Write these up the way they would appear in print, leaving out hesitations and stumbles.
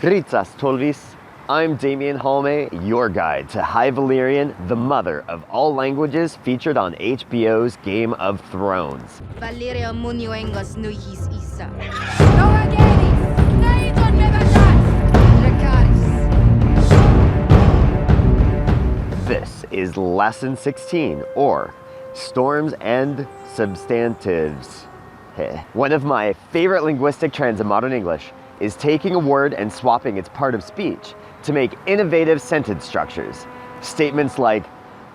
Gritas Tolvis. I'm Damien Halme, your guide to High Valyrian, the mother of all languages featured on HBO's Game of Thrones. Valyrian munuengas nuihis isa. This is Lesson 16, or Storms and Substantives. One of my favorite linguistic trends in modern English is taking a word and swapping its part of speech to make innovative sentence structures. Statements like,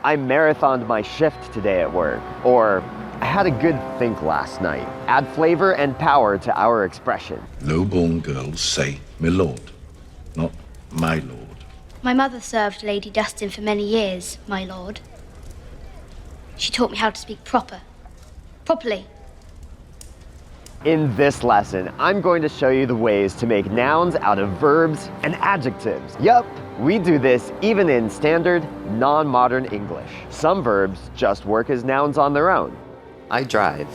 I marathoned my shift today at work, or I had a good think last night, add flavor and power to our expression. Low-born girls say my lord, not my lord. My mother served Lady Dustin for many years, my lord. She taught me how to speak properly. In this lesson, I'm going to show you the ways to make nouns out of verbs and adjectives. Yup, we do this even in standard, non-modern English. Some verbs just work as nouns on their own. I drive.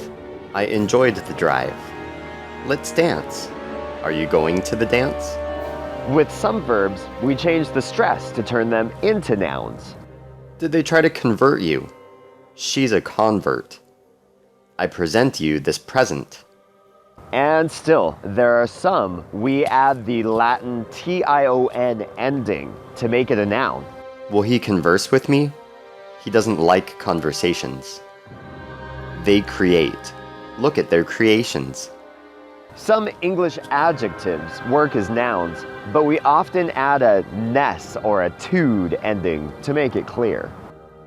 I enjoyed the drive. Let's dance. Are you going to the dance? With some verbs, we change the stress to turn them into nouns. Did they try to convert you? She's a convert. I present you this present. And still, there are some we add the Latin tion ending to make it a noun. Will he converse with me? He doesn't like conversations. They create. Look at their creations. Some English adjectives work as nouns, but we often add a ness or a tude ending to make it clear.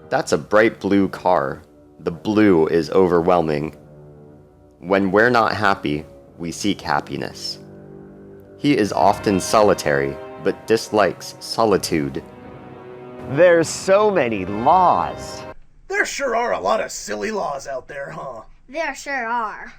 That's a bright blue car. The blue is overwhelming. When we're not happy, we seek happiness. He is often solitary, but dislikes solitude. There's so many laws. There sure are a lot of silly laws out there, huh? There sure are.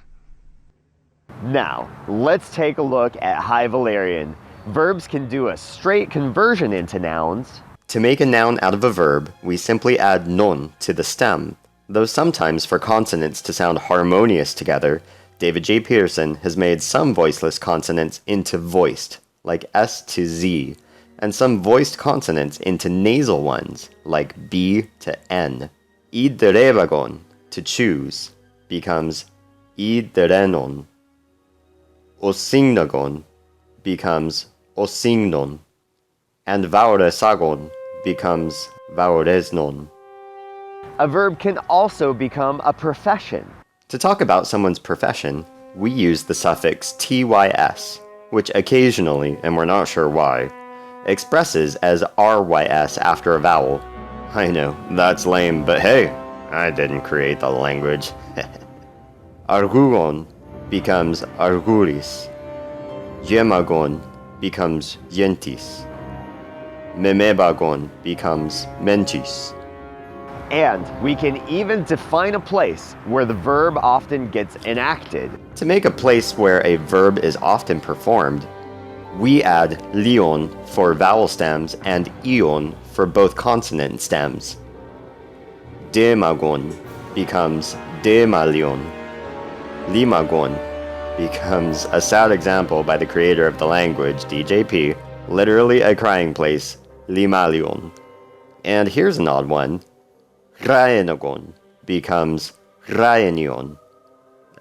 Now, let's take a look at High Valyrian. Verbs can do a straight conversion into nouns. To make a noun out of a verb, we simply add non to the stem. Though sometimes for consonants to sound harmonious together, David J. Pearson has made some voiceless consonants into voiced, like S to Z, and some voiced consonants into nasal ones, like B to N. Idrebagon, to choose, becomes idrenon. Osignagon becomes osignon, and vauresagon becomes vauresnon. A verb can also become a profession. To talk about someone's profession, we use the suffix tys, which occasionally, and we're not sure why, expresses as rys after a vowel. I know, that's lame, but hey, I didn't create the language. Argugon becomes arguris. Gemagon becomes gentis. Memebagon becomes mentis. And we can even define a place where the verb often gets enacted. To make a place where a verb is often performed, we add lion for vowel stems and ion for both consonant stems. Demagon becomes demalion. Limagon becomes a sad example by the creator of the language, DJP, literally a crying place, limalion. And here's an odd one. Rhaenagon becomes Rhaenion,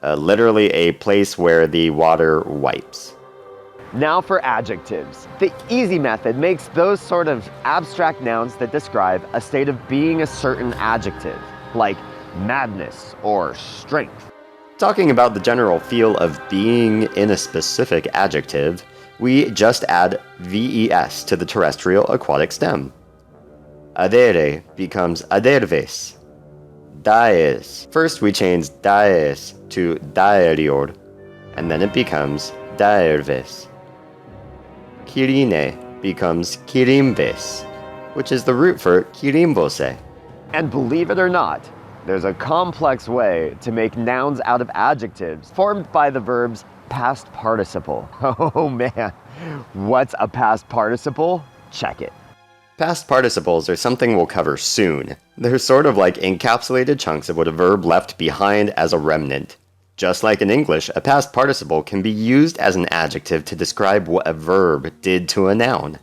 literally a place where the water wipes. Now for adjectives. The easy method makes those sort of abstract nouns that describe a state of being a certain adjective, like madness or strength. Talking about the general feel of being in a specific adjective, we just add ves to the terrestrial aquatic stem. Adere becomes aderves. Daes. First we change daes to daerior, and then it becomes daerves. Kirine becomes kirimbes, which is the root for kirimbose. And believe it or not, there's a complex way to make nouns out of adjectives formed by the verbs past participle. Oh man, what's a past participle? Check it. Past participles are something we'll cover soon. They're sort of like encapsulated chunks of what a verb left behind as a remnant. Just like in English, a past participle can be used as an adjective to describe what a verb did to a noun.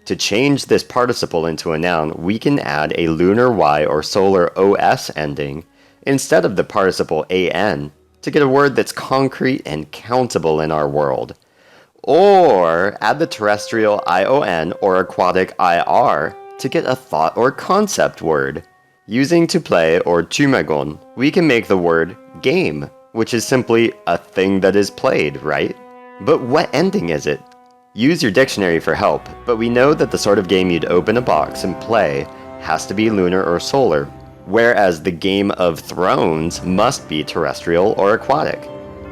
To change this participle into a noun, we can add a lunar Y or solar OS ending instead of the participle AN to get a word that's concrete and countable in our world. Or add the terrestrial ION or aquatic IR to get a thought or concept word. Using to play or tumagon, we can make the word game, which is simply a thing that is played, right? But what ending is it? Use your dictionary for help, but we know that the sort of game you'd open a box and play has to be lunar or solar, whereas the Game of Thrones must be terrestrial or aquatic.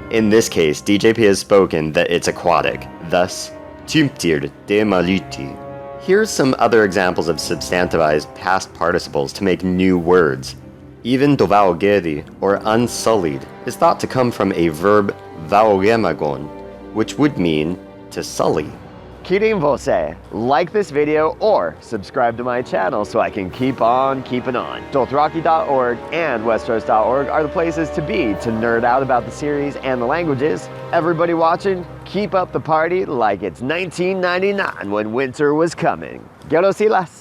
In this case, DJP has spoken that it's aquatic, thus, Tymtir de maluti. Here's some other examples of substantivized past participles to make new words. Even dovalgeri, or unsullied, is thought to come from a verb vaogemagon, which would mean to sully. Kidding você, like this video or subscribe to my channel so I can keep on keeping on. Dothraki.org and Westeros.org are the places to be to nerd out about the series and the languages. Everybody watching, keep up the party like it's 1999 when winter was coming. Quiero silas.